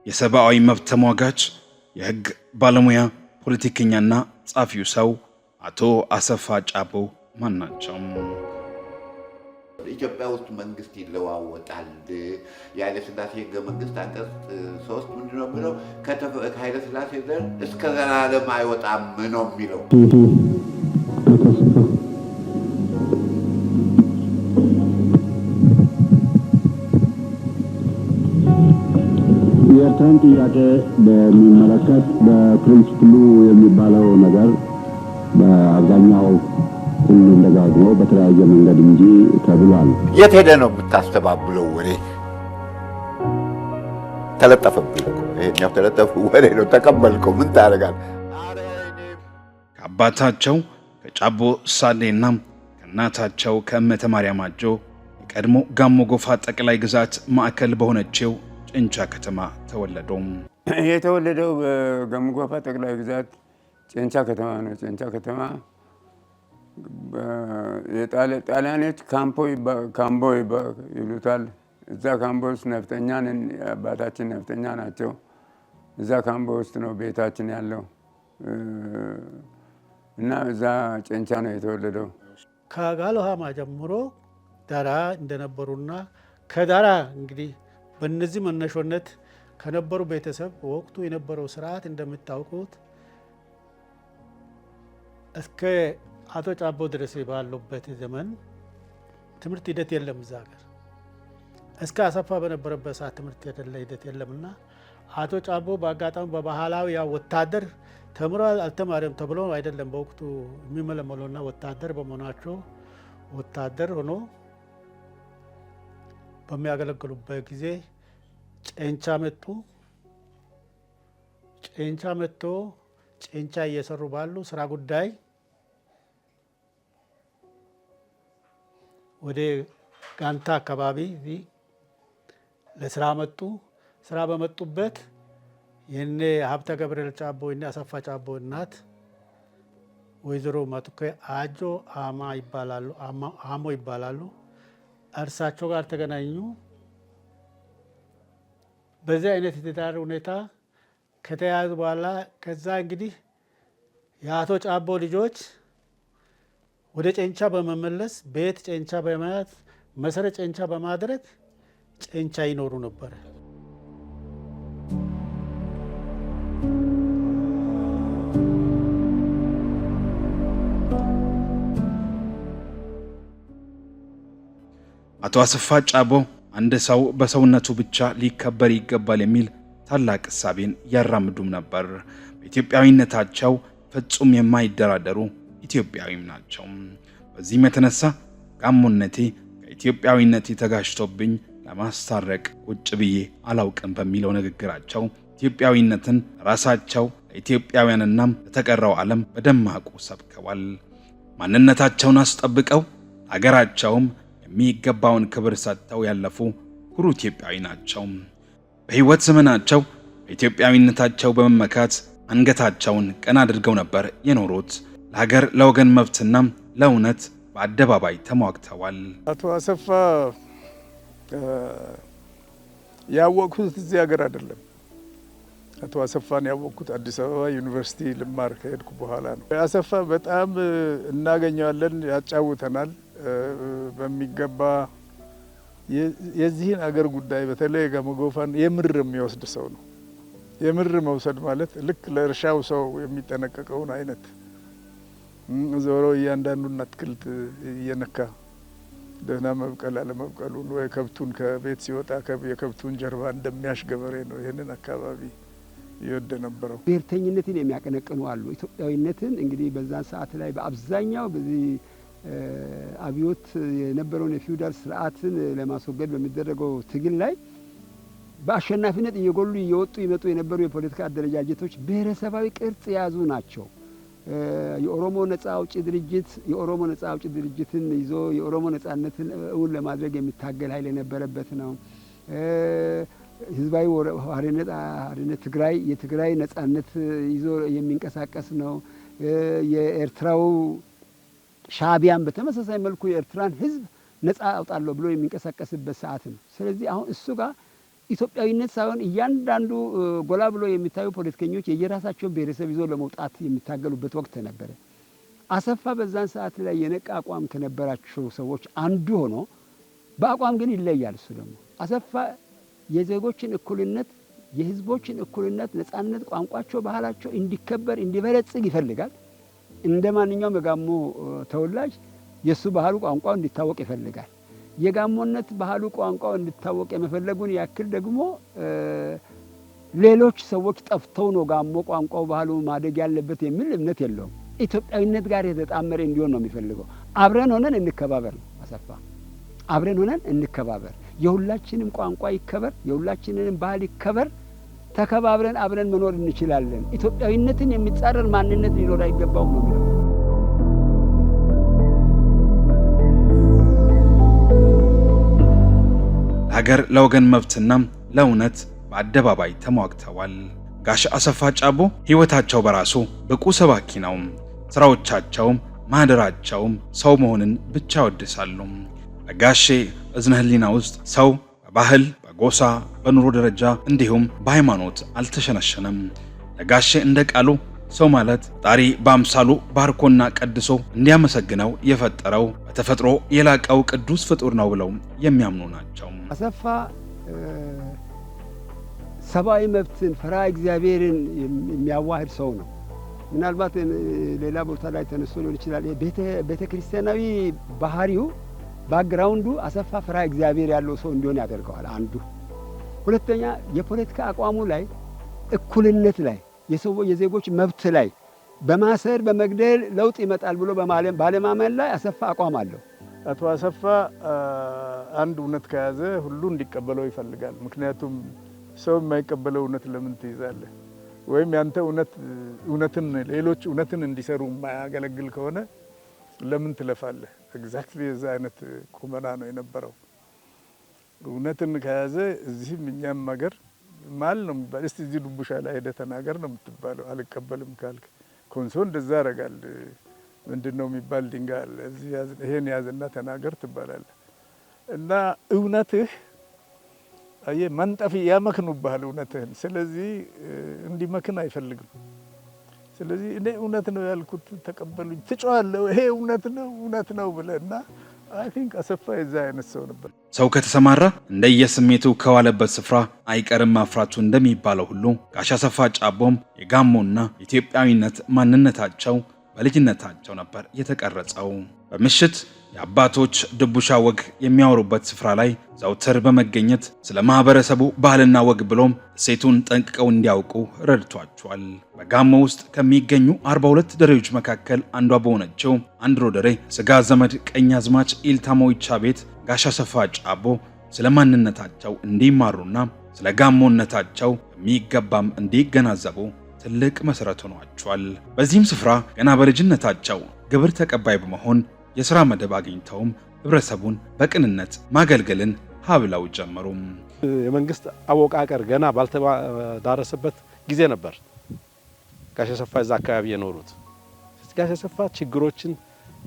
የሰብአዊ መብት ተሟጋች የህግ ባለሙያ ፖለቲከኛና ጻፊው ሰው አቶ አሰፋ ጫቦ ማን ናቸው? ኢትዮጵያ ውስጥ መንግስት ይለዋወጣል። የኃይለ ሥላሴ ህገ መንግስት አንቀጽ 3 ምንድነው የሚለው? ከኃይለ ሥላሴ ዘር እስከ ዘላለም አይወጣም ነው የሚለው። የኤርትራን ጥያቄ በሚመለከት በፕሪንሲፕሉ የሚባለው ነገር በአብዛኛው ሁሉም ደጋግሞ በተለያየ መንገድ እንጂ ተብሏል። የት ሄደ ነው የምታስተባብለው ወሬ? ተለጠፈብኝ እኮ ይሄኛው ተለጠፈ ወሬ ነው። ተቀበልከው ምን ታደርጋለህ? ከአባታቸው ከጫቦ ሳሌና ከእናታቸው ከእመተ ማርያም አጆ የቀድሞ ጋሞ ጎፋ ጠቅላይ ግዛት ማዕከል በሆነችው ጭንቻ ከተማ ተወለዱ። የተወለደው በጋሞ ጎፋ ጠቅላይ ግዛት ጭንቻ ከተማ ነው። ጭንቻ ከተማ ጣሊያኖች ካምቦ ይሉታል። እዛ ካምቦ ውስጥ ነፍጠኛ ነን፣ አባታችን ነፍጠኛ ናቸው። እዛ ካምቦ ውስጥ ነው ቤታችን ያለው እና እዛ ጭንቻ ነው የተወለደው። ከጋሎሃማ ጀምሮ ዳራ እንደነበሩና ከዳራ እንግዲህ በእነዚህ መነሾነት ከነበሩ ቤተሰብ ወቅቱ የነበረው ስርዓት እንደምታውቁት እስከ አቶ ጫቦ ድረስ ባሉበት ዘመን ትምህርት ሂደት የለም እዛ ሀገር። እስከ አሰፋ በነበረበት ሰዓት ትምህርት ሂደት የለምና አቶ ጫቦ በአጋጣሚ በባህላዊ ያው ወታደር ተምሮ አልተማረም ተብሎ አይደለም በወቅቱ የሚመለመሉና ወታደር በመሆናቸው ወታደር ሆኖ በሚያገለግሉበት ጊዜ ጭንቻ መጡ። ጭንቻ መጥቶ ጭንቻ እየሰሩ ባሉ ስራ ጉዳይ ወደ ጋንታ አካባቢ ለስራ መጡ። ስራ በመጡበት የኔ ሀብተ ገብርኤል ጫቦ እና አሰፋ ጫቦ እናት ወይዘሮ ማቱከ አጆ አሞ ይባላሉ። እርሳቸው ጋር ተገናኙ። በዚህ አይነት የትዳር ሁኔታ ከተያያዙ በኋላ ከዛ እንግዲህ የአቶ ጫቦ ልጆች ወደ ጭንቻ በመመለስ ቤት ጭንቻ በመያዝ መሰረት ጭንቻ በማድረግ ጭንቻ ይኖሩ ነበር። አቶ አሰፋ ጫቦ አንድ ሰው በሰውነቱ ብቻ ሊከበር ይገባል የሚል ታላቅ እሳቤን ያራምዱም ነበር። በኢትዮጵያዊነታቸው ፍጹም የማይደራደሩ ኢትዮጵያዊም ናቸው። በዚህም የተነሳ ጋሞነቴ ከኢትዮጵያዊነቴ ተጋጭቶብኝ ለማስታረቅ ቁጭ ብዬ አላውቅም በሚለው ንግግራቸው ኢትዮጵያዊነትን ራሳቸው ለኢትዮጵያውያንና ለተቀረው ዓለም በደማቁ ሰብከዋል። ማንነታቸውን አስጠብቀው አገራቸውም የሚገባውን ክብር ሰጥተው ያለፉ ኩሩ ኢትዮጵያዊ ናቸው። በህይወት ዘመናቸው በኢትዮጵያዊነታቸው በመመካት አንገታቸውን ቀና አድርገው ነበር የኖሩት። ለሀገር ለወገን መብትና ለእውነት በአደባባይ ተሟግተዋል። አቶ አሰፋ ያወቅኩት እዚህ ሀገር አይደለም። አቶ አሰፋን ያወቅኩት አዲስ አበባ ዩኒቨርሲቲ ልማር ከሄድኩ በኋላ ነው። አሰፋ በጣም እናገኘዋለን፣ ያጫውተናል በሚገባ የዚህን አገር ጉዳይ በተለይ ጋሞ ጎፋን የምር የሚወስድ ሰው ነው። የምር መውሰድ ማለት ልክ ለእርሻው ሰው የሚጠነቀቀውን አይነት ዞሮ እያንዳንዱን አትክልት እየነካ ደህና መብቀል አለመብቀሉን ወይ ከብቱን ከቤት ሲወጣ የከብቱን ጀርባ እንደሚያሽ ገበሬ ነው ይህንን አካባቢ ይወደ ነበረው። ብሔርተኝነትን የሚያቀነቅኑ አሉ። ኢትዮጵያዊነትን እንግዲህ በዛን ሰዓት ላይ በአብዛኛው በዚህ አብዮት የነበረውን የፊውዳል ስርዓትን ለማስወገድ በሚደረገው ትግል ላይ በአሸናፊነት እየጎሉ እየወጡ ይመጡ የነበሩ የፖለቲካ አደረጃጀቶች ብሔረሰባዊ ቅርጽ የያዙ ናቸው። የኦሮሞ ነጻ አውጪ ድርጅትን ይዞ የኦሮሞ ነጻነትን እውን ለማድረግ የሚታገል ኃይል የነበረበት ነው። ህዝባዊ ሓርነት ትግራይ የትግራይ ነጻነት ይዞ የሚንቀሳቀስ ነው። የኤርትራው ሻዕቢያን በተመሳሳይ መልኩ የኤርትራን ህዝብ ነጻ አውጣለሁ ብሎ የሚንቀሳቀስበት ሰዓት ነው። ስለዚህ አሁን እሱ ጋር ኢትዮጵያዊነት ሳይሆን እያንዳንዱ ጎላ ብሎ የሚታዩ ፖለቲከኞች የየራሳቸውን ብሔረሰብ ይዞ ለመውጣት የሚታገሉበት ወቅት ነበረ። አሰፋ በዛን ሰዓት ላይ የነቃ አቋም ከነበራቸው ሰዎች አንዱ ሆኖ በአቋም ግን ይለያል። እሱ ደግሞ አሰፋ የዜጎችን እኩልነት፣ የህዝቦችን እኩልነት፣ ነጻነት፣ ቋንቋቸው፣ ባህላቸው እንዲከበር እንዲበለጽግ ይፈልጋል። እንደ ማንኛውም የጋሞ ተወላጅ የሱ ባህሉ ቋንቋው እንዲታወቅ ይፈልጋል። የጋሞነት ባህሉ ቋንቋው እንዲታወቅ የመፈለጉን ያክል ደግሞ ሌሎች ሰዎች ጠፍተው ነው ጋሞ ቋንቋው ባህሉ ማደግ ያለበት የሚል እምነት የለውም። ኢትዮጵያዊነት ጋር የተጣመረ እንዲሆን ነው የሚፈልገው። አብረን ሆነን እንከባበር ነው አሰፋ። አብረን ሆነን እንከባበር፣ የሁላችንም ቋንቋ ይከበር፣ የሁላችንንም ባህል ይከበር፣ ተከባብረን አብረን መኖር እንችላለን። ኢትዮጵያዊነትን የሚጻረር ማንነት ሊኖር አይገባውም ነው የሚለው። ለሀገር ለወገን መብትና ለእውነት በአደባባይ ተሟግተዋል። ጋሽ አሰፋ ጫቦ ሕይወታቸው በራሱ ብቁ ሰባኪ ነው። ስራዎቻቸውም ማህደራቸውም ሰው መሆንን ብቻ ያወድሳሉ። በጋሼ እዝነ ህሊና ውስጥ ሰው በባህል፣ በጎሳ፣ በኑሮ ደረጃ እንዲሁም በሃይማኖት አልተሸነሸነም። ለጋሼ እንደ ቃሉ ሰው ማለት ጣሪ በአምሳሉ ባርኮና ቀድሶ እንዲያመሰግነው የፈጠረው በተፈጥሮ የላቀው ቅዱስ ፍጡር ነው ብለው የሚያምኑ ናቸው። አሰፋ ሰብአዊ መብትን፣ ፈሪሃ እግዚአብሔርን የሚያዋህድ ሰው ነው። ምናልባት ሌላ ቦታ ላይ ተነስቶ ሊሆን ይችላል። ቤተ ክርስቲያናዊ ባህሪው ባክግራውንዱ አሰፋ ፈሪሃ እግዚአብሔር ያለው ሰው እንዲሆን ያደርገዋል አንዱ። ሁለተኛ የፖለቲካ አቋሙ ላይ እኩልነት ላይ የዜጎች መብት ላይ በማሰር በመግደል ለውጥ ይመጣል ብሎ ባለማመን ላይ አሰፋ አቋም አለው። አቶ አሰፋ አንድ እውነት ከያዘ ሁሉ እንዲቀበለው ይፈልጋል። ምክንያቱም ሰው የማይቀበለው እውነት ለምን ትይዛለህ? ወይም ያንተ እውነትን ሌሎች እውነትን እንዲሰሩ የማያገለግል ከሆነ ለምን ትለፋለህ? ኤግዛክትሊ የዛ አይነት ቁመና ነው የነበረው። እውነትን ከያዘ እዚህም እኛም ሀገር ማል ነው የሚባል። እስቲ እዚህ ዱቡሻ ላይ ሄደህ ተናገር ነው የምትባለው። አልቀበልም ካልክ ኮንሶ እንደዛ ያደርጋል። ምንድን ነው የሚባል ድንጋይ አለ እዚህ ይሄን ያዝና ተናገር ትባላለህ። እና እውነትህ መንጠፍ ያመክኑብሃል እውነትህን። ስለዚህ እንዲመክን አይፈልግም። ስለዚህ እኔ እውነት ነው ያልኩት ተቀበሉኝ፣ ትጮኻለህ፣ ይሄ እውነት ነው ብለህና አይ ቲንክ አሰፋ የዛ አይነት ሰው ነበር። ሰው ከተሰማራ እንደየስሜቱ ከዋለበት ስፍራ አይቀርም ማፍራቱ እንደሚባለው ሁሉ ጋሽ አሰፋ ጫቦም የጋሞና ኢትዮጵያዊነት ማንነታቸው በልጅነታቸው ነበር የተቀረጸው። በምሽት የአባቶች ድቡሻ ወግ የሚያወሩበት ስፍራ ላይ ዘውትር በመገኘት ስለ ማህበረሰቡ ባህልና ወግ ብሎም እሴቱን ጠንቅቀው እንዲያውቁ ረድቷቸዋል። በጋሞ ውስጥ ከሚገኙ 42 ደሬዎች መካከል አንዷ በሆነችው አንድሮ ደሬ ስጋ ዘመድ ቀኛዝማች ኢልታሞ ይቻ ቤት ጋሽ አሰፋ ጫቦ ስለ ማንነታቸው እንዲማሩና ስለ ጋሞነታቸው በሚገባም እንዲገነዘቡ ትልቅ መሰረት ሆኗቸዋል። በዚህም ስፍራ ገና በልጅነታቸው ግብር ተቀባይ በመሆን የሥራ መደብ አግኝተውም ህብረተሰቡን በቅንነት ማገልገልን ሀብለው ጀመሩ። የመንግስት አወቃቀር ገና ባልተዳረሰበት ጊዜ ነበር ጋሽ አሰፋ እዛ አካባቢ የኖሩት። ጋሽ አሰፋ ችግሮችን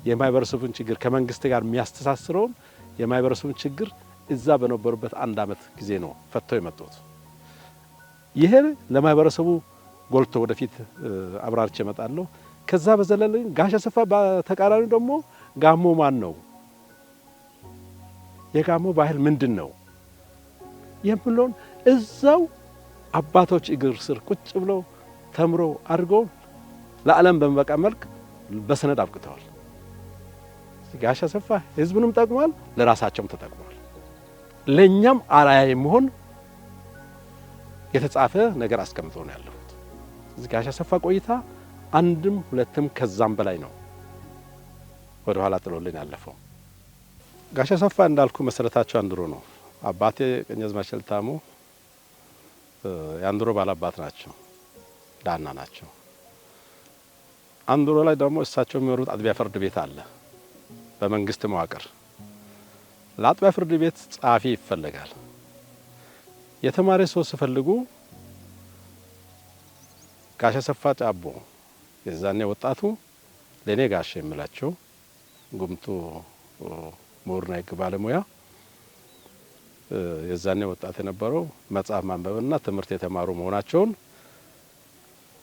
የማህበረሰቡን ችግር ከመንግስት ጋር የሚያስተሳስረውን የማህበረሰቡን ችግር እዛ በነበሩበት አንድ አመት ጊዜ ነው ፈተው የመጡት። ይሄ ለማህበረሰቡ ጎልቶ ወደፊት አብራርቼ እመጣለሁ። ከዛ በዘለለ ጋሽ አሰፋ በተቃራኒ ደግሞ ጋሞ ማን ነው፣ የጋሞ ባህል ምንድን ነው የሚለውን እዛው አባቶች እግር ስር ቁጭ ብለው ተምሮ አድርገው ለዓለም በመበቃ መልክ በሰነድ አብቅተዋል። ጋሽ አሰፋ ህዝቡንም ጠቅሟል፣ ለራሳቸውም ተጠቅሟል። ለኛም አርአያ የሚሆን የተጻፈ ነገር አስቀምጠው ነው ያለሁት። ጋሽ አሰፋ ቆይታ አንድም ሁለትም ከዛም በላይ ነው ወደ ኋላ ጥሎልን ያለፈው። ጋሽ አሰፋ እንዳልኩ መሰረታቸው አንድሮ ነው። አባቴ ቀኛዝማች ኢልታሞ የአንድሮ ባላባት ናቸው፣ ዳና ናቸው። አንድሮ ላይ ደግሞ እሳቸው የሚመሩት አጥቢያ ፍርድ ቤት አለ በመንግስት መዋቅር። ለአጥቢያ ፍርድ ቤት ጸሐፊ ይፈልጋል። የተማረ ሰው ሲፈልጉ ጋሽ አሰፋ ጫቦ የዛኔ ወጣቱ ለኔ ጋሽ የሚላቸው ጉምቱ ምሁርና ሕግ ባለሙያ የዛኔ ወጣት የነበረው መጽሐፍ ማንበብና ትምህርት የተማሩ መሆናቸውን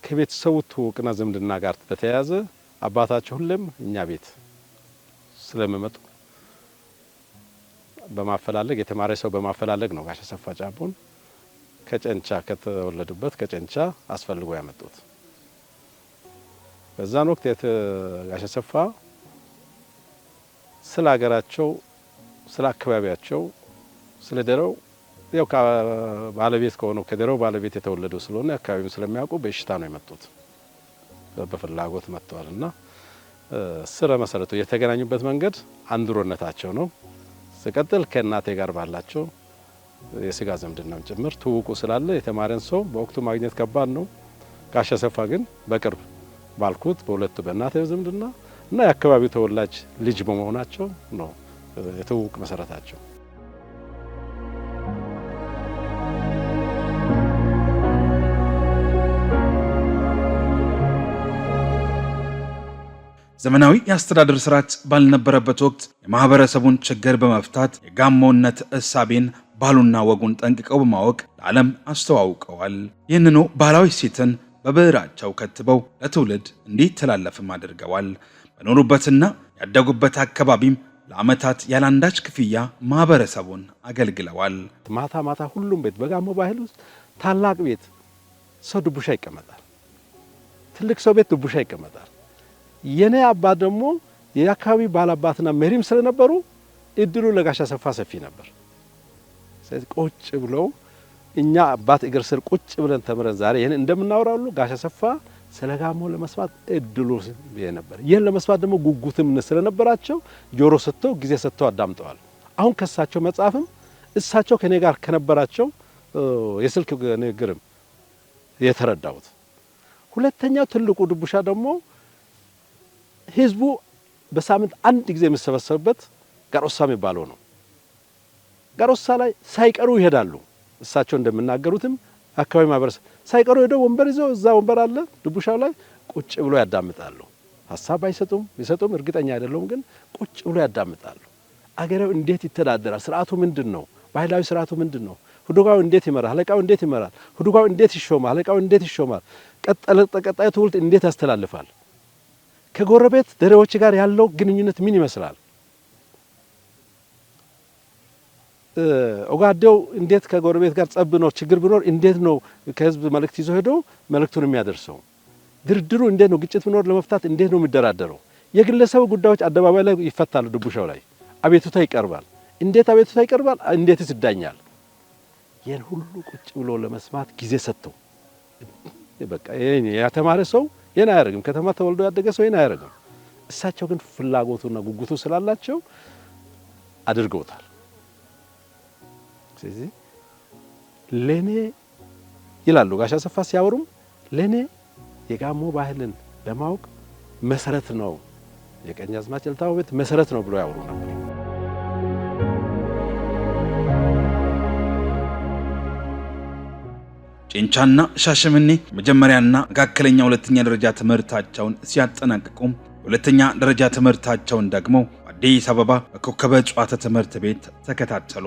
ከቤተሰቡ ትውውቅና ዝምድና ጋር በተያያዘ አባታቸው ሁሌም እኛ ቤት ስለሚመጡ በማፈላለግ የተማረ ሰው በማፈላለግ ነው ጋሽ አሰፋ ጫቦን ከጨንቻ ከተወለዱበት ከጨንቻ አስፈልጎ ያመጡት። በዛን ወቅት ጋሽ አሰፋ ስለ ሀገራቸው፣ ስለ አካባቢያቸው፣ ስለ ደረው ያው ባለቤት ከሆነው ከደረው ባለቤት የተወለዱ ስለሆነ አካባቢውን ስለሚያውቁ በሽታ ነው የመጡት። በፍላጎት መጥተዋልና ስረ መሰረቱ የተገናኙበት መንገድ አንድሮነታቸው ነው። ሲቀጥል ከእናቴ ጋር ባላቸው የስጋ ዝምድናም ጭምር ትውውቁ ስላለ የተማረን ሰው በወቅቱ ማግኘት ከባድ ነው። ጋሽ አሰፋ ግን በቅርብ ባልኩት በሁለቱ በእናቴ ዝምድና እና የአካባቢው ተወላጅ ልጅ በመሆናቸው ነው የትውውቅ መሰረታቸው። ዘመናዊ የአስተዳደር ስርዓት ባልነበረበት ወቅት የማህበረሰቡን ችግር በመፍታት የጋሞነት እሳቤን ባህሉና ወጉን ጠንቅቀው በማወቅ ለዓለም አስተዋውቀዋል። ይህንኑ ባህላዊ እሴትን በብዕራቸው ከትበው ለትውልድ እንዲተላለፍም አድርገዋል። በኖሩበትና ያደጉበት አካባቢም ለዓመታት ያላንዳች ክፍያ ማህበረሰቡን አገልግለዋል። ማታ ማታ ሁሉም ቤት በጋሞ ባህል ውስጥ ታላቅ ቤት ሰው ድቡሻ ይቀመጣል። ትልቅ ሰው ቤት ድቡሻ ይቀመጣል። የኔ አባት ደግሞ የአካባቢ ባላባትና መሪም ስለነበሩ እድሉ ለጋሽ አሰፋ ሰፊ ነበር። ስለዚህ ቁጭ ብለው እኛ አባት እግር ስር ቁጭ ብለን ተምረን ዛሬ ይሄን እንደምናወራሉ ጋሽ አሰፋ ስለ ጋሞ ለመስማት እድሉ ነበር። ይሄን ለመስማት ደግሞ ጉጉትም ስለነበራቸው ጆሮ ሰጥተው ጊዜ ሰጥተው አዳምጠዋል። አሁን ከሳቸው መጽሐፍም እሳቸው ከኔ ጋር ከነበራቸው የስልክ ንግግርም የተረዳሁት። ሁለተኛው ትልቁ ድቡሻ ደግሞ ህዝቡ በሳምንት አንድ ጊዜ የሚሰበሰብበት ጋሮሳ የሚባለው ነው። ጋሮሳ ላይ ሳይቀሩ ይሄዳሉ። እሳቸው እንደምናገሩትም አካባቢ ማህበረሰብ ሳይቀሩ ሄደው ወንበር ይዘው እዛ ወንበር አለ ድቡሻው ላይ ቁጭ ብሎ ያዳምጣሉ። ሀሳብ አይሰጡም እርግጠኛ አይደለሁም፣ ግን ቁጭ ብሎ ያዳምጣሉ። አገሬው እንዴት ይተዳደራል? ስርዓቱ ምንድነው? ባህላዊ ስርዓቱ ምንድነው? ሁዱጋው እንዴት ይመራል? አለቃው እንዴት ይመራል? ሁዱጋው እንዴት ይሾማል? አለቃው እንዴት ይሾማል? ቀጣዩ ትውልድ እንዴት ያስተላልፋል? ከጎረቤት ደሬዎች ጋር ያለው ግንኙነት ምን ይመስላል? ኦጋዴው እንዴት ከጎረቤት ጋር ጸብ ነው ችግር ቢኖር እንዴት ነው ከህዝብ መልእክት ይዞ ሄዶ መልእክቱን የሚያደርሰው? ድርድሩ እንዴት ነው? ግጭት ቢኖር ለመፍታት እንዴት ነው የሚደራደረው? የግለሰብ ጉዳዮች አደባባይ ላይ ይፈታሉ። ድቡሻው ላይ አቤቱታ ይቀርባል። እንዴት አቤቱታ ይቀርባል? እንዴትስ ይዳኛል? ይሄን ሁሉ ቁጭ ብሎ ለመስማት ጊዜ ሰጥተው በቃ የተማረ ሰው ይሄን አያደርግም። ከተማ ተወልዶ ያደገ ሰው ይሄን አያደርግም። እሳቸው ግን ፍላጎቱና ጉጉቱ ስላላቸው አድርገውታል። ስለዚህ ለኔ ይላሉ ጋሽ አሰፋ ሲያወሩም ለኔ የጋሞ ባህልን ለማወቅ መሰረት ነው፣ የቀኛዝማች እልታው ቤት መሰረት ነው ብሎ ያወሩ ነበር። ጨንቻና ሻሸመኔ መጀመሪያና መካከለኛ ሁለተኛ ደረጃ ትምህርታቸውን ሲያጠናቅቁ ሁለተኛ ደረጃ ትምህርታቸውን ደግሞ አዲስ አበባ በኮከበ ጨዋታ ትምህርት ቤት ተከታተሉ።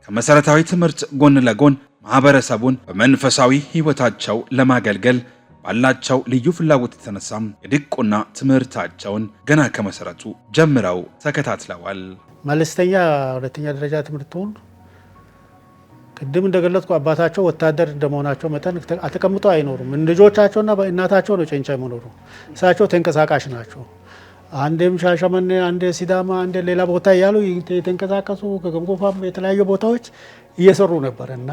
ከመሰረታዊ ትምህርት ጎን ለጎን ማህበረሰቡን በመንፈሳዊ ህይወታቸው ለማገልገል ባላቸው ልዩ ፍላጎት የተነሳም የድቁና ትምህርታቸውን ገና ከመሰረቱ ጀምረው ተከታትለዋል። መለስተኛ ሁለተኛ ደረጃ ትምህርቱን ቅድም እንደገለጽኩ አባታቸው ወታደር እንደመሆናቸው መጠን አተቀምጦ አይኖሩም። ልጆቻቸውና እናታቸው ነው ጨንቻ የሚኖሩ። እሳቸው ተንቀሳቃሽ ናቸው። አንዴም ሻሸመኔ፣ አንዴ ሲዳማ፣ አንዴ ሌላ ቦታ እያሉ የተንቀሳቀሱ ከገምጎፋም የተለያዩ ቦታዎች እየሰሩ ነበር እና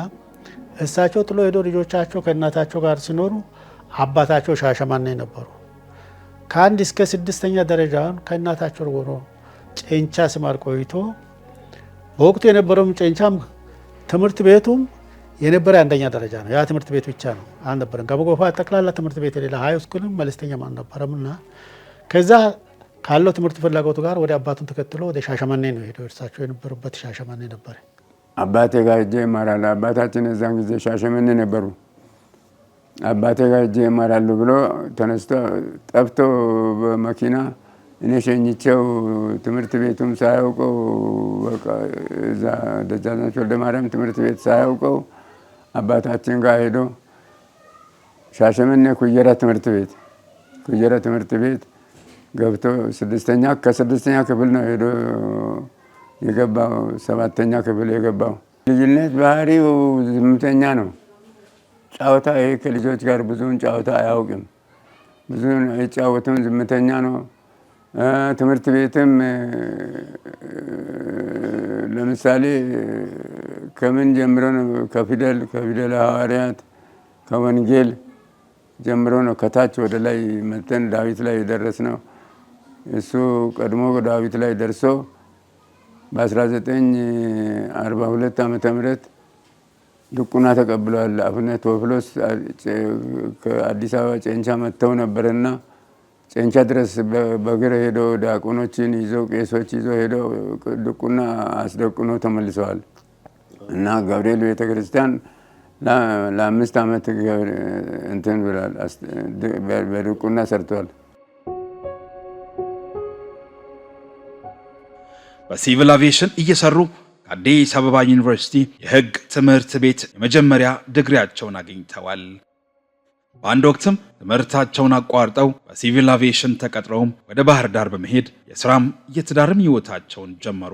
እሳቸው ጥሎ ሄዶ ልጆቻቸው ከእናታቸው ጋር ሲኖሩ አባታቸው ሻሸመኔ ነበሩ። ከአንድ እስከ 6ኛ ደረጃውን ከእናታቸው ሆኖ ጨንቻ ሲማር ቆይቶ በወቅቱ የነበረውም ጨንቻም ትምህርት ቤቱም የነበረ አንደኛ ደረጃ ነው። ያ ትምህርት ቤት ብቻ ነው አልነበረም። ገምጎፋ ጠቅላላ ትምህርት ቤት የሌላ ሃይ ስኩልም መለስተኛም አልነበረም እና ከዛ ካለው ትምህርት ፍላጎቱ ጋር ወደ አባቱን ተከትሎ ወደ ሻሸመኔ ነው ሄደው። እርሳቸው የነበሩበት ሻሸመኔ ነበር። አባቴ ጋር ሄጄ እማራለሁ። አባታችን እዛን ጊዜ ሻሸመኔ ነበሩ። አባቴ ጋር ሄጄ እማራለሁ ብሎ ተነስቶ ጠፍቶ በመኪና እኔ ሸኝቼው ትምህርት ቤቱም ሳያውቀው በቃ እዛ ደጃዝማች ወልደ ማርያም ትምህርት ቤት ሳያውቀው አባታችን ጋር ሄዶ ሻሸመኔ ኩየራ ትምህርት ቤት ገብቶ ከስድስተኛ ክፍል ነው ሄዶ የገባው። 7ኛ ክፍል የገባው። ልጅነት ባህሪው ዝምተኛ ነው። ጫወታ ከልጆች ጋር ብዙውን ጫወታ አያውቅም። ብዙውን አይጫወትም። ዝምተኛ ነው። ትምህርት ቤትም ለምሳሌ ከምን ጀምሮ ነው? ከፊደል ሐዋርያት ከወንጌል ጀምሮ ነው ከታች ወደ ላይ መተን ዳዊት ላይ የደረስነው። እሱ ቀድሞ ዳዊት ላይ ደርሶ በ1942 ዓመተ ምህረት ድቁና ተቀብሏል። አቡነ ቴዎፍሎስ ከአዲስ አበባ ጨንቻ መጥተው ነበርና ጨንቻ ድረስ በእግር ሄዶ ዲያቆኖችን ይዞ ቄሶች ይዞ ሄዶ ድቁና አስደቁኖ ተመልሰዋል። እና ገብርኤል ቤተክርስቲያን ለ5 ዓመት እንትን ብሏል። በድቁና ሰርቷል። በሲቪል አቪዬሽን እየሰሩ ከአዲስ አበባ ዩኒቨርሲቲ የሕግ ትምህርት ቤት የመጀመሪያ ዲግሪያቸውን አግኝተዋል። በአንድ ወቅትም ትምህርታቸውን አቋርጠው በሲቪል አቪዬሽን ተቀጥረውም ወደ ባህር ዳር በመሄድ የሥራም የትዳርም ሕይወታቸውን ጀመሩ።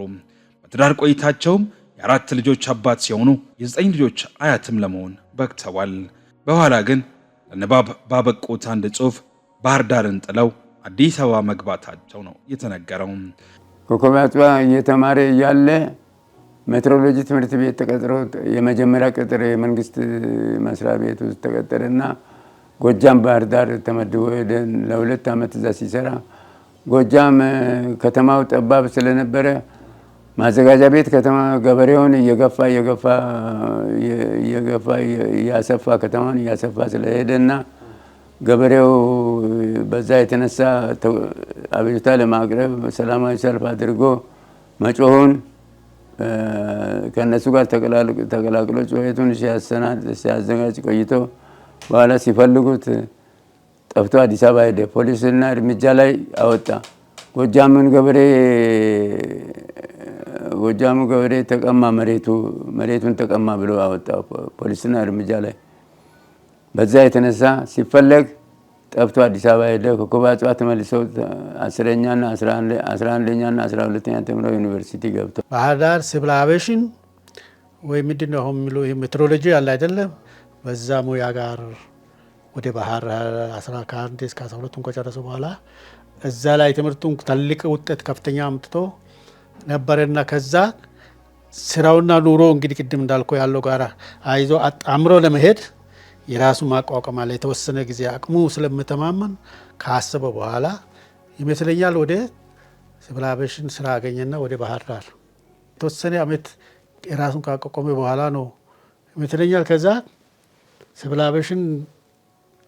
በትዳር ቆይታቸውም የ4 ልጆች አባት ሲሆኑ የ9 ልጆች አያትም ለመሆን በቅተዋል። በኋላ ግን ለንባብ ባበቁት አንድ ጽሑፍ ባህር ዳርን ጥለው አዲስ አበባ መግባታቸው ነው የተነገረው። ኮከበ ጽባህ እየተማረ እያለ ሜትሮሎጂ ትምህርት ቤት ተቀጥሮ የመጀመሪያ ቅጥር የመንግስት መስሪያ ቤት ውስጥ ተቀጠረና ጎጃም ባህር ዳር ተመድቦ ሄደን ለ2 ዓመት እዛ ሲሰራ ጎጃም ከተማው ጠባብ ስለነበረ ማዘጋጃ ቤት ከተማ ገበሬውን እየገፋ እያሰፋ ከተማን እያሰፋ ስለሄደና ገበሬው በዛ የተነሳ አቤቱታ ለማቅረብ ሰላማዊ ሰልፍ አድርጎ መጮሁን ከነሱ ጋር ተቀላቅሎ ጩኸቱን ሲያዘጋጅ ቆይቶ በኋላ ሲፈልጉት ጠፍቶ አዲስ አበባ ሄደ። ፖሊስና እርምጃ ላይ አወጣ። ጎጃሙ ገበሬ ተቀማ፣ መሬቱን ተቀማ ብሎ አወጣ ፖሊስና እርምጃ ላይ። በዛ የተነሳ ሲፈለግ ጠፍቶ አዲስ አበባ ሄደ። ኮከበ ጽባህ ተመልሰው 10ኛና 11ኛና 12ኛ ተምረው ዩኒቨርሲቲ ገብተው ባህር ዳር ሲቪል አቪዬሽን ወይ ምንድነው አሁን የሚለው ይሄ ሜትሮሎጂ አለ አይደለም። በዛ ሙያ ጋር ወደ ባህር 11 እስከ 12 ከጨረሱ በኋላ እዛ ላይ ትምህርቱን ትልቅ ውጤት ከፍተኛ አምጥቶ ነበርና ከዛ ስራውና ኑሮ እንግዲህ ቅድም እንዳልከው ያለው ጋራ አይዞ አጣምሮ ለመሄድ የራሱ ማቋቋም አለ። የተወሰነ ጊዜ አቅሙ ስለምተማመን ካሰበ በኋላ ይመስለኛል ወደ ሲቪል አቪዬሽን ስራ አገኘና ወደ ባህር ዳር የተወሰነ አመት የራሱን ካቋቋመ በኋላ ነው ይመስለኛል። ከዛ ሲቪል አቪዬሽን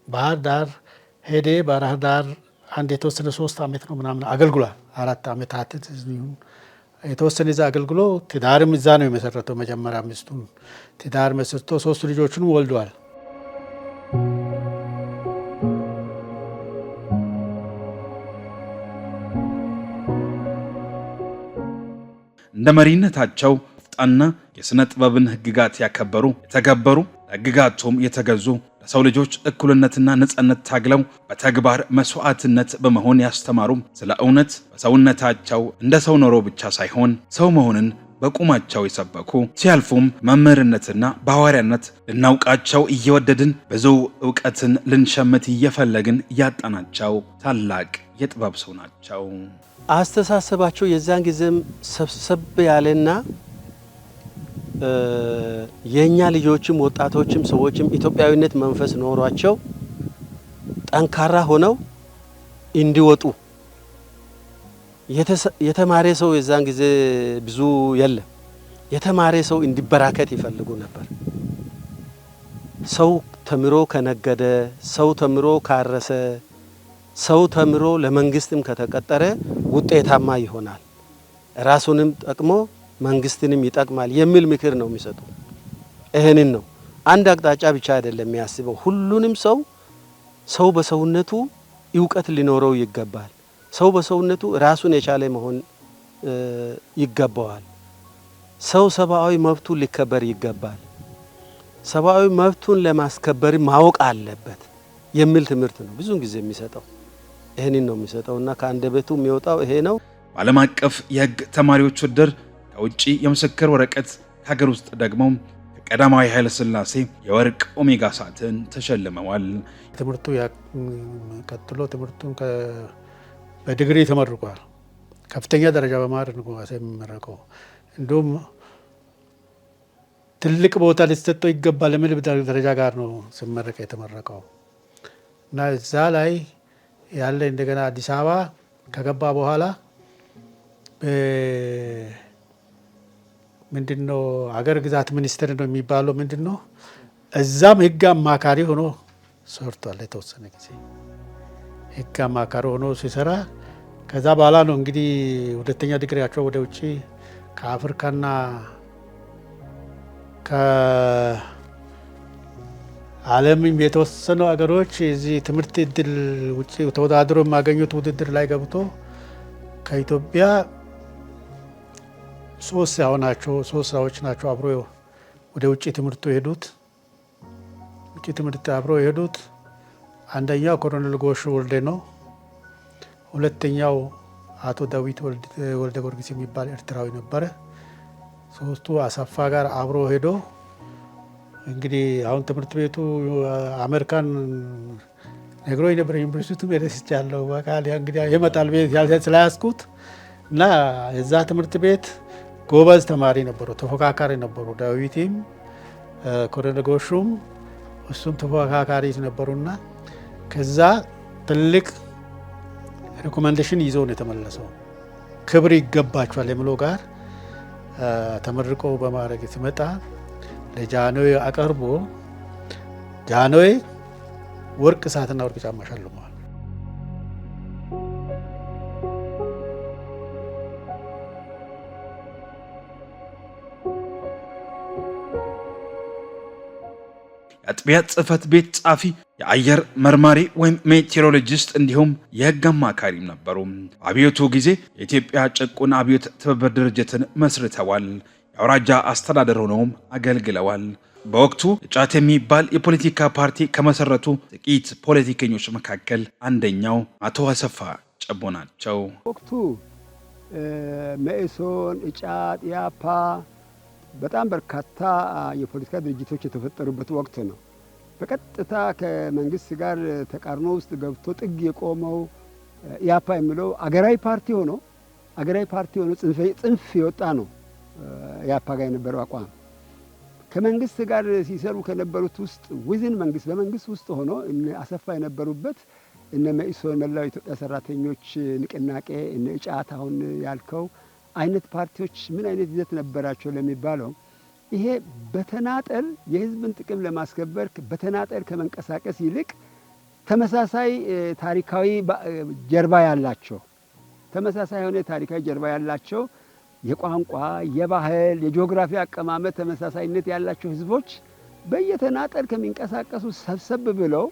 ባህር ዳር ሄደ። ባህር ዳር አንድ የተወሰነ 3 ዓመት ነው ምናምን አገልግሏል። 4 ዓመታት የተወሰነ እዛ አገልግሎ ትዳርም እዛ ነው የመሰረተው። መጀመሪያ ሚስቱን ትዳር መስርቶ 3 ልጆችንም ወልደዋል። እንደ መሪነታቸው ፍጣና የሥነ ጥበብን ሕግጋት ያከበሩ የተገበሩ ለሕግጋቱም የተገዙ ለሰው ልጆች እኩልነትና ነጻነት ታግለው በተግባር መስዋዕትነት በመሆን ያስተማሩ ስለ እውነት በሰውነታቸው እንደ ሰው ኖሮ ብቻ ሳይሆን ሰው መሆንን በቁማቸው የሰበኩ ሲያልፉም መምህርነትና በሐዋርያነት ልናውቃቸው እየወደድን ብዙ ዕውቀትን ልንሸምት እየፈለግን ያጣናቸው ታላቅ የጥበብ ሰው ናቸው። አስተሳሰባቸው የዛን ጊዜም ሰብሰብ ያለና የኛ ልጆችም ወጣቶችም ሰዎችም ኢትዮጵያዊነት መንፈስ ኖሯቸው ጠንካራ ሆነው እንዲወጡ የተማረ ሰው የዛን ጊዜ ብዙ የለም። የተማረ ሰው እንዲበራከት ይፈልጉ ነበር። ሰው ተምሮ ከነገደ፣ ሰው ተምሮ ካረሰ፣ ሰው ተምሮ ለመንግስትም ከተቀጠረ ውጤታማ ይሆናል፣ ራሱንም ጠቅሞ መንግስትንም ይጠቅማል የሚል ምክር ነው የሚሰጡ። ይሄንን ነው አንድ አቅጣጫ ብቻ አይደለም የሚያስበው። ሁሉንም ሰው በሰውነቱ ዕውቀት ሊኖረው ይገባል። ሰው በሰውነቱ ራሱን የቻለ መሆን ይገባዋል። ሰው ሰብአዊ መብቱ ሊከበር ይገባል። ሰብአዊ መብቱን ለማስከበር ማወቅ አለበት የሚል ትምህርት ነው ብዙውን ጊዜ የሚሰጠው። ይሄንን ነው የሚሰጠውና ከአንደበቱ የሚወጣው ይሄ ነው። በዓለም አቀፍ የህግ ተማሪዎች ውድድር ከውጪ የምስክር ወረቀት ከሀገር ውስጥ ደግሞ ከቀዳማዊ ኃይለ ሥላሴ የወርቅ ኦሜጋ ሰዓትን ተሸልመዋል። ትምህርቱ ቀጥሎ ትምህርቱን በዲግሪ ተመርቋል። ከፍተኛ ደረጃ በማድረግ ነው የሚመረቀው። እንዲሁም ትልቅ ቦታ ሊሰጠው ይገባል የሚል ደረጃ ጋር ነው ሲመረቅ የተመረቀው እና እዛ ላይ ያለ እንደገና አዲስ አበባ ከገባ በኋላ ምንድነው አገር ግዛት ሚኒስቴር ነው የሚባለው ምንድነው እዛም ህግ አማካሪ ሆኖ ሰርቷል። የተወሰነ ጊዜ ህግ አማካሪ ሆኖ ሲሰራ ከዛ በኋላ ነው እንግዲህ ሁለተኛ ዲግሪያቸው ወደ ውጪ ከአፍሪካና ከዓለምም የተወሰኑ አገሮች እዚህ ትምህርት እድል ውጪ ተወዳድሮ የማገኙት ውድድር ላይ ገብቶ ከኢትዮጵያ ሶስት ሰዎች ናቸው አብሮ ወደ ውጪ ትምህርቱ የሄዱት። ውጪ ትምህርት አብሮ የሄዱት አንደኛው ኮሎኔል ጎሹ ወልዴ ነው። ሁለተኛው አቶ ዳዊት ወልደ ጊዮርጊስ የሚባል ኤርትራዊ ነበረ። ሶስቱ አሰፋ ጋር አብሮ ሄዶ እንግዲህ አሁን ትምህርት ቤቱ አሜሪካን ነግሮኝ ነበር። ዩኒቨርሲቲው ያለው በቃል እንግዲህ የመጣል ቤት ያልሰጥ ስላያስኩት እና የዛ ትምህርት ቤት ጎበዝ ተማሪ ነበሩ፣ ተፎካካሪ ነበሩ። ዳዊትም ኮሎኔል ጎሹም እሱም ተፎካካሪ ነበሩና ከዛ ትልቅ ሪኮመንዴሽን ይዞ ነው የተመለሰው። ክብር ይገባቸዋል የሚለው ጋር ተመርቆ በማድረግ ሲመጣ ለጃንሆይ አቀርቦ ጃንሆይ ወርቅ ሰዓትና ወርቅ ጫማ ሸልመዋል። የአጥቢያ ጽሕፈት ቤት ጻፊ፣ የአየር መርማሪ ወይም ሜቴሮሎጂስት እንዲሁም የህግ አማካሪም ነበሩ። አብዮቱ ጊዜ የኢትዮጵያ ጭቁን አብዮት ትብብር ድርጅትን መስርተዋል። የአውራጃ አስተዳደር ሆነውም አገልግለዋል። በወቅቱ ጫት የሚባል የፖለቲካ ፓርቲ ከመሰረቱ ጥቂት ፖለቲከኞች መካከል አንደኛው አቶ አሰፋ ጨቦ ናቸው። ወቅቱ መኢሶን፣ ጫት፣ ኢያፓ በጣም በርካታ የፖለቲካ ድርጅቶች የተፈጠሩበት ወቅት ነው። በቀጥታ ከመንግስት ጋር ተቃርኖ ውስጥ ገብቶ ጥግ የቆመው ኢያፓ የሚለው አገራዊ ፓርቲ ሆኖ ጽንፍ የወጣ ነው። ኢያፓ ጋር የነበረው አቋም ከመንግስት ጋር ሲሰሩ ከነበሩት ውስጥ ውዝን መንግስት በመንግስት ውስጥ ሆኖ እነ አሰፋ የነበሩበት እነ መኢሶን መላው ኢትዮጵያ ሰራተኞች ንቅናቄ እነ ጫት አሁን ያልከው አይነት ፓርቲዎች ምን አይነት ይዘት ነበራቸው ለሚባለው ይሄ በተናጠል የህዝብን ጥቅም ለማስከበር በተናጠል ከመንቀሳቀስ ይልቅ ተመሳሳይ ታሪካዊ ጀርባ ያላቸው ተመሳሳይ የሆነ ታሪካዊ ጀርባ ያላቸው የቋንቋ፣ የባህል፣ የጂኦግራፊ አቀማመጥ ተመሳሳይነት ያላቸው ህዝቦች በየተናጠል ከሚንቀሳቀሱ ሰብሰብ ብለው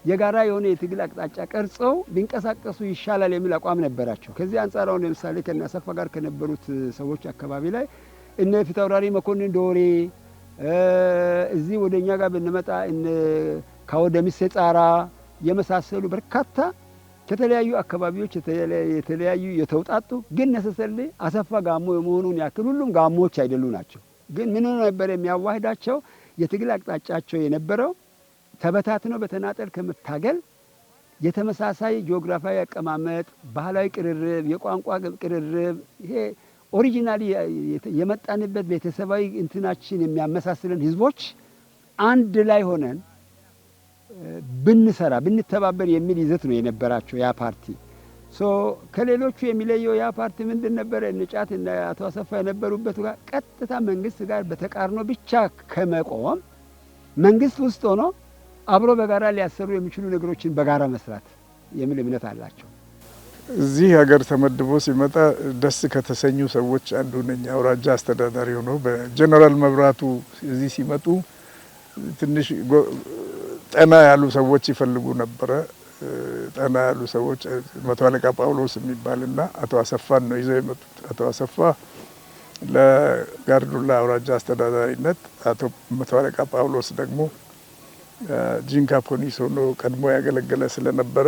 የጋራ የሆነ የትግል አቅጣጫ ቀርጸው ቢንቀሳቀሱ ይሻላል የሚል አቋም ነበራቸው። ከዚህ አንጻር አሁን ለምሳሌ ከነ አሰፋ ጋር ከነበሩት ሰዎች አካባቢ ላይ እነ ፊታውራሪ መኮንን ዶሬ እዚህ ወደኛ ጋር ብንመጣ እነ ካወደሚስ ጻራ የመሳሰሉ በርካታ ከተለያዩ አካባቢዎች የተለያዩ የተውጣጡ ግን ነሰሰለ አሰፋ ጋሞ የመሆኑን ያክል ሁሉም ጋሞዎች አይደሉ ናቸው። ግን ምን ነበር የሚያዋህዳቸው? የትግል አቅጣጫቸው የነበረው ተበታትነው በተናጠል ከመታገል የተመሳሳይ ጂኦግራፊያዊ አቀማመጥ፣ ባህላዊ ቅርርብ፣ የቋንቋ ቅርርብ ይሄ ኦሪጂናሊ የመጣንበት ቤተሰባዊ እንትናችን የሚያመሳስለን ህዝቦች አንድ ላይ ሆነን ብንሰራ ብንተባበር የሚል ይዘት ነው የነበራቸው ያ ፓርቲ። ከሌሎቹ የሚለየው ያ ፓርቲ ምንድን ነበረ? እነ ጫት እና አቶ አሰፋ የነበሩበት ጋር ቀጥታ መንግስት ጋር በተቃርኖ ብቻ ከመቆም መንግስት ውስጥ ሆኖ አብሮ በጋራ ሊያሰሩ የሚችሉ ነገሮችን በጋራ መስራት የሚል እምነት አላቸው። እዚህ ሀገር ተመድቦ ሲመጣ ደስ ከተሰኙ ሰዎች አንዱ ነኝ። አውራጃ አስተዳዳሪ ሆኖ በጀነራል መብራቱ እዚህ ሲመጡ ትንሽ ጠና ያሉ ሰዎች ይፈልጉ ነበረ። ጠና ያሉ ሰዎች መቶ አለቃ ጳውሎስ የሚባልና አቶ አሰፋን ነው ይዘው የመጡት። አቶ አሰፋ ለጋርዱላ አውራጃ አስተዳዳሪነት፣ አቶ መቶ አለቃ ጳውሎስ ደግሞ ጂንካ ፖሊስ ሆኖ ቀድሞ ያገለገለ ስለነበረ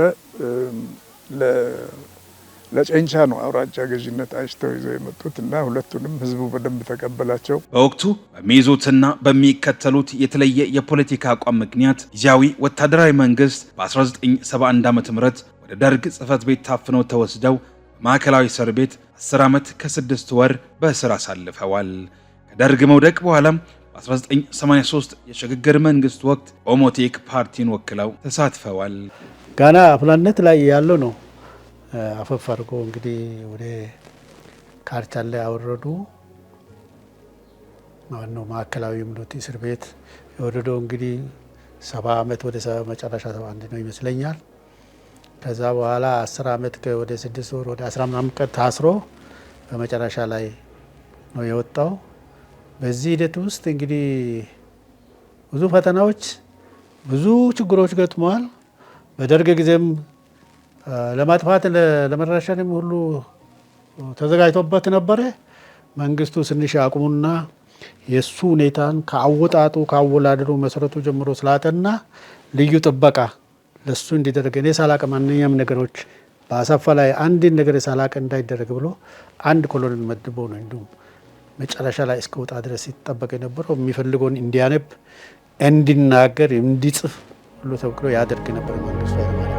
ለጨንቻ ነው አውራጃ ገዥነት አጭተው ይዘው የመጡት እና ሁለቱንም ህዝቡ በደንብ ተቀበላቸው። በወቅቱ በሚይዙትና በሚከተሉት የተለየ የፖለቲካ አቋም ምክንያት ጊዜያዊ ወታደራዊ መንግስት በ1971 ዓ.ም ወደ ደርግ ጽህፈት ቤት ታፍነው ተወስደው በማዕከላዊ እስር ቤት 10 ዓመት ከ6 ወር በእስር አሳልፈዋል። ከደርግ መውደቅ በኋላም በ1983 የሽግግር መንግስት ወቅት ኦሞቴክ ፓርቲን ወክለው ተሳትፈዋል። ጋና አፍላነት ላይ ያለው ነው አፈፍ አድርጎ እንግዲህ ወደ ካርቻን ላይ ያወረዱ ማነው ማዕከላዊ ምሉት እስር ቤት የወረደው እንግዲህ 70 ዓመት ወደ መጨረሻ 71 ነው ይመስለኛል። ከዛ በኋላ 10 ዓመት ወደ 6 ወር ወደ 15 ቀን ታስሮ በመጨረሻ ላይ ነው የወጣው። በዚህ ሂደት ውስጥ እንግዲህ ብዙ ፈተናዎች ብዙ ችግሮች ገጥመዋል። በደርግ ጊዜም ለማጥፋት ለመረሸንም ሁሉ ተዘጋጅቶበት ነበረ። መንግስቱ ትንሽ አቁሙና የሱ ሁኔታን ከአወጣጡ ከአወላደዱ መሰረቱ ጀምሮ ስላጠና ልዩ ጥበቃ ለሱ እንዲደረግ እኔ ሳላቅ ማንኛውም ነገሮች በአሰፋ ላይ አንድ ነገር ሳላቅ እንዳይደረግ ብሎ አንድ ኮሎኔል መድቦ ነው እንዲሁም መጨረሻ ላይ እስከወጣ ድረስ ሲጠበቅ የነበረው የሚፈልገውን እንዲያነብ፣ እንዲናገር፣ እንዲጽፍ ሁሉ ተብሎ ያደርግ ነበር መንግስቱ ኃይለማርያም።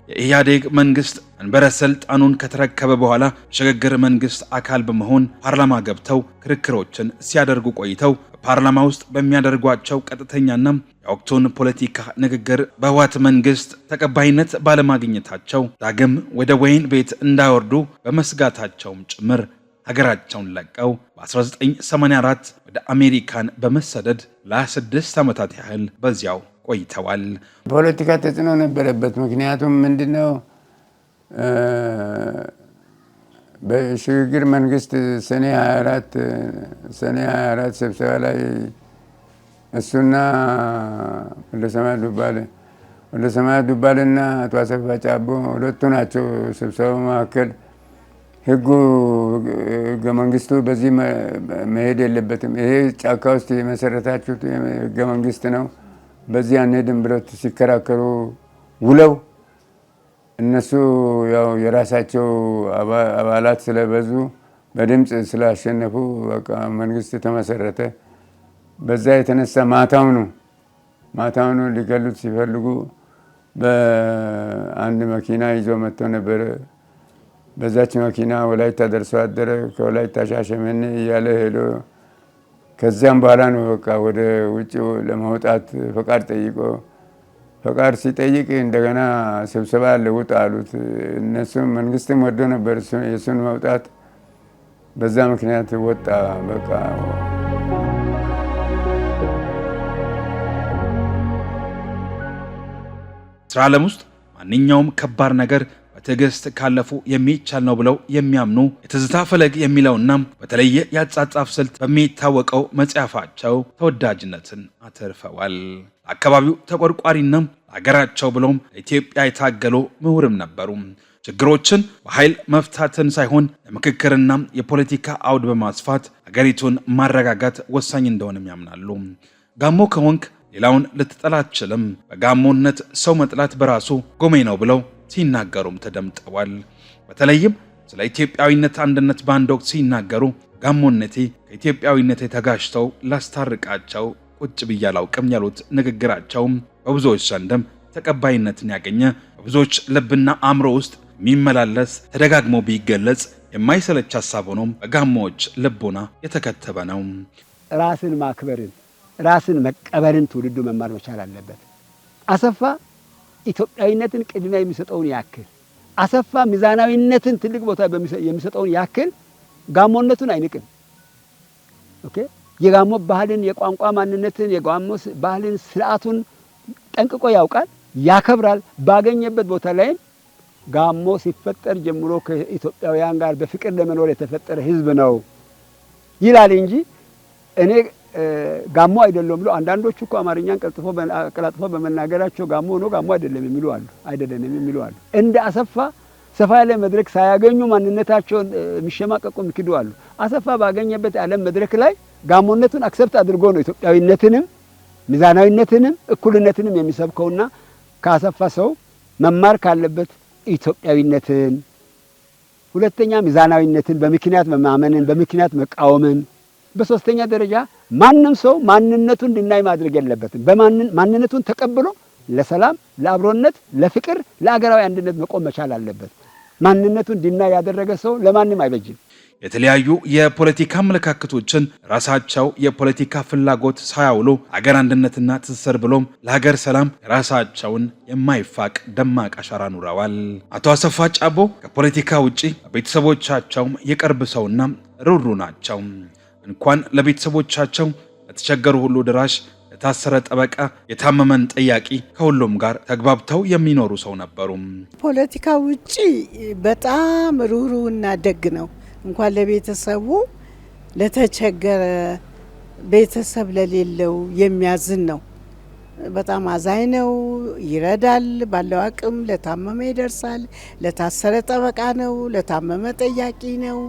የኢህአዴግ መንግስት መንበረ ስልጣኑን ከተረከበ በኋላ የሽግግር መንግስት አካል በመሆን ፓርላማ ገብተው ክርክሮችን ሲያደርጉ ቆይተው በፓርላማ ውስጥ በሚያደርጓቸው ቀጥተኛና የወቅቱን ፖለቲካ ንግግር በህወሓት መንግስት ተቀባይነት ባለማግኘታቸው ዳግም ወደ ወይን ቤት እንዳይወርዱ በመስጋታቸውም ጭምር ሀገራቸውን ለቀው በ1984 ወደ አሜሪካን በመሰደድ ለ26 ዓመታት ያህል በዚያው ቆይተዋል። ፖለቲካ ተጽዕኖ ነበረበት። ምክንያቱም ምንድነው በሽግግር መንግስት ሰኔ 24 ስብሰባ ላይ እሱና ወልደሰማያት ዱባለና አቶ አሰፋ ጫቦ ሁለቱ ናቸው ስብሰባው መካከል ህገ መንግስቱ በዚህ መሄድ የለበትም፣ ይሄ ጫካ ውስጥ የመሰረታችሁት ህገ መንግስት ነው፣ በዚህ አንሄድም ብለው ሲከራከሩ ውለው እነሱ ያው የራሳቸው አባላት ስለበዙ በድምፅ ስላሸነፉ በቃ መንግስት ተመሰረተ። በዛ የተነሳ ማታውኑ ሊገሉት ሲፈልጉ በአንድ መኪና ይዞ መጥቶ ነበር። በዛች መኪና ወላይታ ደርሶ አደረ። ከወላይታ ሻሸመኔ እያለ ሄዶ ከዚያም በኋላ ነው በቃ ወደ ውጭ ለመውጣት ፈቃድ ጠይቆ ፈቃድ ሲጠይቅ እንደገና ስብሰባ ልውጥ አሉት። እነሱም መንግስትም ወዶ ነበር የሱን መውጣት። በዛ ምክንያት ወጣ በቃ። ስራ ዓለም ውስጥ ማንኛውም ከባድ ነገር በትዕግስት ካለፉ የሚቻል ነው ብለው የሚያምኑ የትዝታ ፈለግ የሚለውና በተለየ የአጻጻፍ ስልት በሚታወቀው መጽሐፋቸው ተወዳጅነትን አትርፈዋል። ለአካባቢው ተቆርቋሪና ለሀገራቸው ብሎም ለኢትዮጵያ የታገሉ ምሁርም ነበሩ። ችግሮችን በኃይል መፍታትን ሳይሆን የምክክርና የፖለቲካ አውድ በማስፋት ሀገሪቱን ማረጋጋት ወሳኝ እንደሆነም ያምናሉ። ጋሞ ከሆንክ ሌላውን ልትጠላ አትችልም፣ በጋሞነት ሰው መጥላት በራሱ ጎሜ ነው ብለው ሲናገሩም ተደምጠዋል። በተለይም ስለ ኢትዮጵያዊነት አንድነት በአንድ ወቅት ሲናገሩ ጋሞነቴ ከኢትዮጵያዊነቴ ተጋጭተው ላስታርቃቸው ቁጭ ብዬ አላውቅም ያሉት ንግግራቸውም በብዙዎች ዘንድም ተቀባይነትን ያገኘ በብዙዎች ልብና አእምሮ ውስጥ የሚመላለስ ተደጋግሞ ቢገለጽ የማይሰለች ሀሳብ ሆኖም በጋሞዎች ልቦና የተከተበ ነው። ራስን ማክበርን ራስን መቀበልን ትውልዱ መማር መቻል አለበት። አሰፋ ኢትዮጵያዊነትን ቅድሚያ የሚሰጠውን ያክል አሰፋ ሚዛናዊነትን ትልቅ ቦታ የሚሰጠውን ያክል ጋሞነቱን አይንቅም። ኦኬ የጋሞ ባህልን፣ የቋንቋ ማንነትን፣ የጋሞ ባህልን፣ ስርዓቱን ጠንቅቆ ያውቃል፣ ያከብራል። ባገኘበት ቦታ ላይ ጋሞ ሲፈጠር ጀምሮ ከኢትዮጵያውያን ጋር በፍቅር ለመኖር የተፈጠረ ህዝብ ነው ይላል እንጂ እኔ ጋሞ አይደለም ብሎ አንዳንዶቹ እኮ አማርኛን ቀላጥፎ በመናገራቸው ጋሞ ነው ጋሞ አይደለም የሚሉ አሉ። እንደ አሰፋ ሰፋ ያለ መድረክ ሳያገኙ ማንነታቸውን የሚሸማቀቁ የሚክዱ አሉ። አሰፋ ባገኘበት ዓለም መድረክ ላይ ጋሞነቱን አክሰፕት አድርጎ ነው ኢትዮጵያዊነትንም ሚዛናዊነትንም እኩልነትንም የሚሰብከውና ከአሰፋ ሰው መማር ካለበት ኢትዮጵያዊነትን፣ ሁለተኛ ሚዛናዊነትን፣ በምክንያት መማመንን፣ በምክንያት መቃወምን፣ በሶስተኛ ደረጃ ማንም ሰው ማንነቱን እንዲናይ ማድረግ የለበትም። ማንነቱን ተቀብሎ ለሰላም፣ ለአብሮነት፣ ለፍቅር፣ ለአገራዊ አንድነት መቆም መቻል አለበት። ማንነቱን እንዲናይ ያደረገ ሰው ለማንም አይበጅም። የተለያዩ የፖለቲካ አመለካከቶችን ራሳቸው የፖለቲካ ፍላጎት ሳያውሉ አገር አንድነትና ትስስር ብሎም ለሀገር ሰላም ራሳቸውን የማይፋቅ ደማቅ አሻራ ኑረዋል። አቶ አሰፋ ጫቦ ከፖለቲካ ውጪ ቤተሰቦቻቸውም የቅርብ ሰውና ሩሩ ናቸው። እንኳን ለቤተሰቦቻቸው ለተቸገሩ ሁሉ ድራሽ፣ ለታሰረ ጠበቃ፣ የታመመን ጠያቂ ከሁሉም ጋር ተግባብተው የሚኖሩ ሰው ነበሩ። ፖለቲካ ውጪ በጣም ሩሩና ደግ ነው። እንኳን ለቤተሰቡ ለተቸገረ ቤተሰብ ለሌለው የሚያዝን ነው። በጣም አዛኝ ነው። ይረዳል፣ ባለው አቅም ለታመመ ይደርሳል። ለታሰረ ጠበቃ ነው፣ ለታመመ ጠያቂ ነው።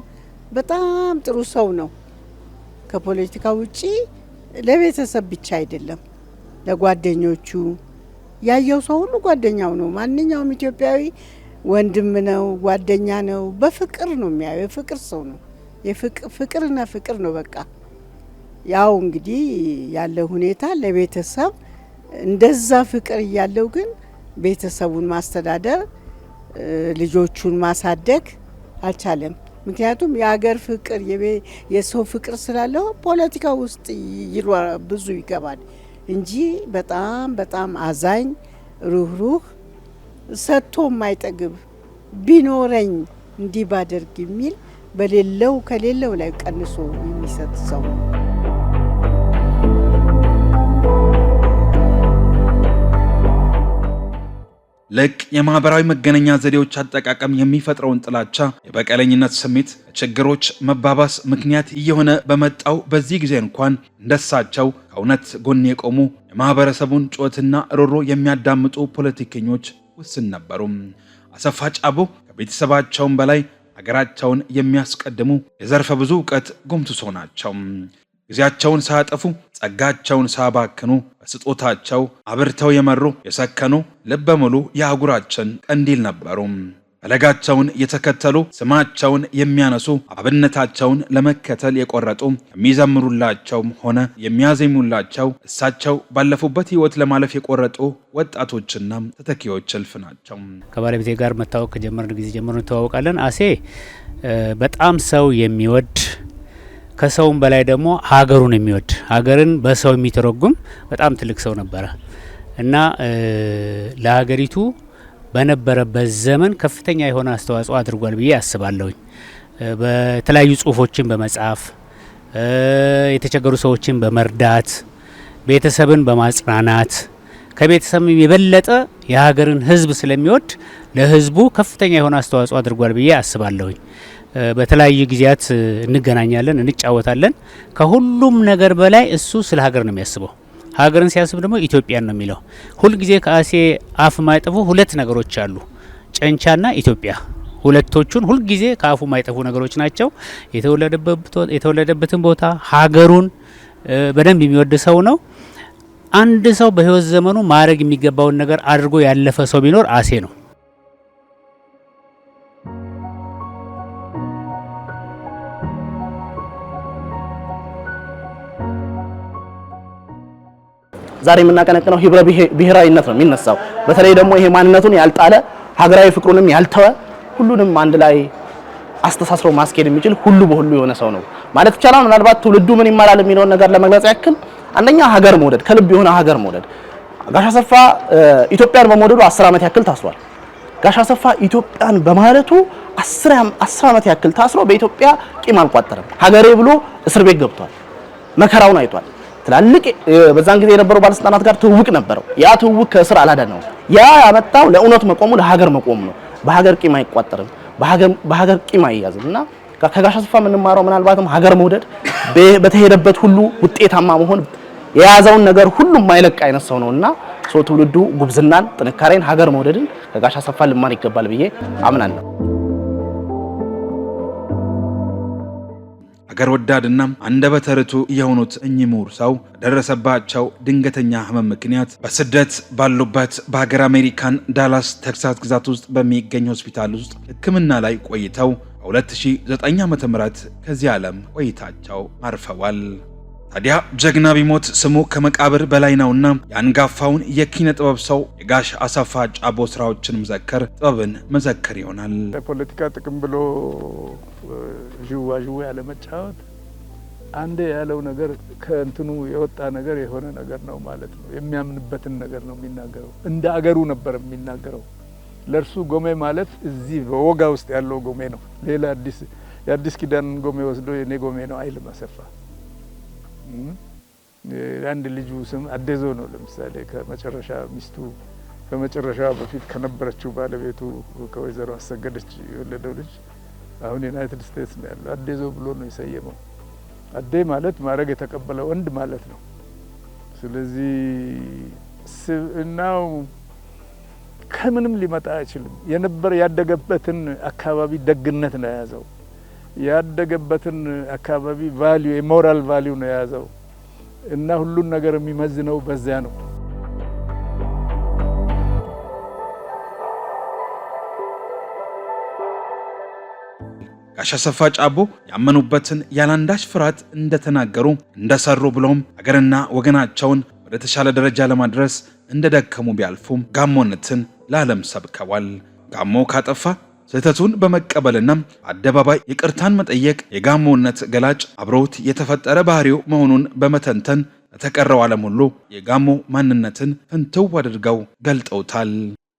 በጣም ጥሩ ሰው ነው። ከፖለቲካ ውጪ ለቤተሰብ ብቻ አይደለም፣ ለጓደኞቹ ያየው ሰው ሁሉ ጓደኛው ነው። ማንኛውም ኢትዮጵያዊ ወንድም ነው፣ ጓደኛ ነው። በፍቅር ነው የሚያየው። የፍቅር ሰው ነው። ፍቅርና ፍቅር ነው በቃ። ያው እንግዲህ ያለው ሁኔታ ለቤተሰብ እንደዛ ፍቅር እያለው ግን ቤተሰቡን ማስተዳደር ልጆቹን ማሳደግ አልቻለም። ምክንያቱም የሀገር ፍቅር የሰው ፍቅር ስላለው ፖለቲካ ውስጥ ብዙ ይገባል እንጂ በጣም በጣም አዛኝ፣ ሩህሩህ፣ ሰጥቶ የማይጠግብ ቢኖረኝ እንዲህ ባደርግ የሚል በሌለው ከሌለው ላይ ቀንሶ የሚሰጥ ሰው ነው። ልቅ የማህበራዊ መገናኛ ዘዴዎች አጠቃቀም የሚፈጥረውን ጥላቻ፣ የበቀለኝነት ስሜት ችግሮች መባባስ ምክንያት እየሆነ በመጣው በዚህ ጊዜ እንኳን እንደሳቸው ከእውነት ጎን የቆሙ የማህበረሰቡን ጩኸትና ሮሮ የሚያዳምጡ ፖለቲከኞች ውስን ነበሩ። አሰፋ ጫቦ ከቤተሰባቸውም በላይ ሀገራቸውን የሚያስቀድሙ የዘርፈ ብዙ እውቀት ጎምቱሶ ናቸው። ጊዜያቸውን ሳያጠፉ ጸጋቸውን ሳያባክኑ በስጦታቸው አብርተው የመሩ የሰከኑ ልበ ሙሉ የአህጉራችን ቀንዲል ነበሩ። ፈለጋቸውን የተከተሉ ስማቸውን የሚያነሱ አብነታቸውን ለመከተል የቆረጡ የሚዘምሩላቸውም ሆነ የሚያዜሙላቸው እሳቸው ባለፉበት ሕይወት ለማለፍ የቆረጡ ወጣቶችና ተተኪዎች እልፍ ናቸው። ከባለቤቴ ጋር መታወቅ ከጀመርን ጊዜ ጀምሮ እንተዋወቃለን። አሴ በጣም ሰው የሚወድ ከሰውም በላይ ደግሞ ሀገሩን የሚወድ ሀገርን በሰው የሚተረጉም በጣም ትልቅ ሰው ነበረ እና ለሀገሪቱ በነበረበት ዘመን ከፍተኛ የሆነ አስተዋጽኦ አድርጓል ብዬ አስባለሁኝ። በተለያዩ ጽሁፎችን በመጻፍ የተቸገሩ ሰዎችን በመርዳት ቤተሰብን በማጽናናት ከቤተሰብ የበለጠ የሀገርን ሕዝብ ስለሚወድ ለሕዝቡ ከፍተኛ የሆነ አስተዋጽኦ አድርጓል ብዬ አስባለሁኝ። በተለያዩ ጊዜያት እንገናኛለን፣ እንጫወታለን። ከሁሉም ነገር በላይ እሱ ስለ ሀገር ነው የሚያስበው። ሀገርን ሲያስብ ደግሞ ኢትዮጵያን ነው የሚለው። ሁል ጊዜ ከአሴ አፍ ማይጠፉ ሁለት ነገሮች አሉ፣ ጨንቻና ኢትዮጵያ። ሁለቶቹን ሁል ጊዜ ከአፉ ማይጠፉ ነገሮች ናቸው። የተወለደበትን ቦታ ሀገሩን በደንብ የሚወድ ሰው ነው። አንድ ሰው በህይወት ዘመኑ ማድረግ የሚገባውን ነገር አድርጎ ያለፈ ሰው ቢኖር አሴ ነው። ዛሬ የምናቀነቅነው ህብረ ብሔራዊነት ነው የሚነሳው። በተለይ ደግሞ ይሄ ማንነቱን ያልጣለ ሀገራዊ ፍቅሩንም ያልተወ ሁሉንም አንድ ላይ አስተሳስሮ ማስኬድ የሚችል ሁሉ በሁሉ የሆነ ሰው ነው ማለት ይቻላል። ምናልባት ትውልዱ ምን ይማራል የሚለውን ነገር ለመግለጽ ያክል አንደኛ ሀገር መውደድ፣ ከልብ የሆነ ሀገር መውደድ። ጋሽ አሰፋ ኢትዮጵያን በመውደዱ 10 ዓመት ያክል ታስሯል። ጋሽ አሰፋ ኢትዮጵያን በማለቱ 10 ዓመት ያክል ታስሮ በኢትዮጵያ ቂም አልቋጠረም። ሀገሬ ብሎ እስር ቤት ገብቷል። መከራውን አይቷል። ትላልቅ በዛን ጊዜ የነበሩ ባለስልጣናት ጋር ትውውቅ ነበረው። ያ ትውውቅ ከእስር አላዳነው። ያ ያመጣው ለእውነት መቆሙ ለሀገር መቆሙ ነው። በሀገር ቂም አይቋጠርም፣ በሀገር ቂም አይያዝም። እና ከጋሽ አሰፋ የምንማረው ምናልባትም ሀገር መውደድ፣ በተሄደበት ሁሉ ውጤታማ መሆን የያዘውን ነገር ሁሉ ማይለቅ አይነት ሰው ነውና ሰው ትውልዱ ጉብዝናን፣ ጥንካሬን፣ ሀገር መውደድን ከጋሽ አሰፋ ልማር ይገባል ብዬ አምናለሁ። አገር ወዳድና አንደበተ ርቱዕ የሆኑት እኚህ ምሁር ሰው በደረሰባቸው ድንገተኛ ህመም ምክንያት በስደት ባሉበት በሀገር አሜሪካን ዳላስ ቴክሳስ ግዛት ውስጥ በሚገኝ ሆስፒታል ውስጥ ሕክምና ላይ ቆይተው በ2009 ዓ.ም ከዚህ ዓለም ቆይታቸው አርፈዋል። ታዲያ ጀግና ቢሞት ስሙ ከመቃብር በላይ ነውና የአንጋፋውን የኪነ ጥበብ ሰው የጋሽ አሰፋ ጫቦ ስራዎችን መዘከር ጥበብን መዘከር ይሆናል። ለፖለቲካ ጥቅም ብሎ ዥዋዥዌ ያለ መጫወት አንዴ ያለው ነገር ከእንትኑ የወጣ ነገር የሆነ ነገር ነው ማለት ነው። የሚያምንበትን ነገር ነው የሚናገረው። እንደ አገሩ ነበር የሚናገረው። ለእርሱ ጎሜ ማለት እዚህ በወጋ ውስጥ ያለው ጎሜ ነው። ሌላ የአዲስ ኪዳን ጎሜ ወስዶ የኔ ጎሜ ነው አይልም አሰፋ። አንድ ልጁ ስም አዴዞ ነው። ለምሳሌ ከመጨረሻ ሚስቱ ከመጨረሻ በፊት ከነበረችው ባለቤቱ ከወይዘሮ አሰገደች የወለደው ልጅ አሁን ዩናይትድ ስቴትስ ነው ያለው። አዴዞ ብሎ ነው የሰየመው። አዴ ማለት ማድረግ የተቀበለ ወንድ ማለት ነው። ስለዚህ ስብዕናው ከምንም ሊመጣ አይችልም። ያደገበትን አካባቢ ደግነት ነው የያዘው። ያደገበትን አካባቢ ቫልዩ የሞራል ቫልዩ ነው የያዘው እና ሁሉን ነገር የሚመዝነው በዚያ ነው። ጋሽ አሰፋ ጫቦ ያመኑበትን ያላንዳች ፍርሃት እንደተናገሩ እንደሰሩ ብሎም አገርና ወገናቸውን ወደ ተሻለ ደረጃ ለማድረስ እንደደከሙ ቢያልፉም ጋሞነትን ለዓለም ሰብከዋል። ጋሞ ካጠፋ ስህተቱን በመቀበልና አደባባይ ይቅርታን መጠየቅ የጋሞነት ገላጭ አብሮት የተፈጠረ ባህሪው መሆኑን በመተንተን ለተቀረው ዓለም ሁሉ የጋሞ ማንነትን ፍንትው አድርገው ገልጠውታል።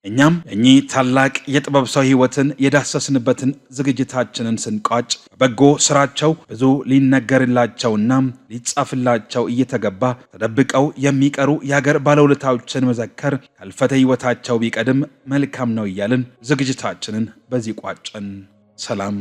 እኛም የኚህ ታላቅ የጥበብ ሰው ሕይወትን የዳሰስንበትን ዝግጅታችንን ስንቋጭ በበጎ ስራቸው ብዙ ሊነገርላቸውና ሊጻፍላቸው እየተገባ ተደብቀው የሚቀሩ የሀገር ባለውለታዎችን መዘከር ከልፈተ ሕይወታቸው ቢቀድም መልካም ነው እያልን ዝግጅታችንን በዚህ ቋጭን። ሰላም።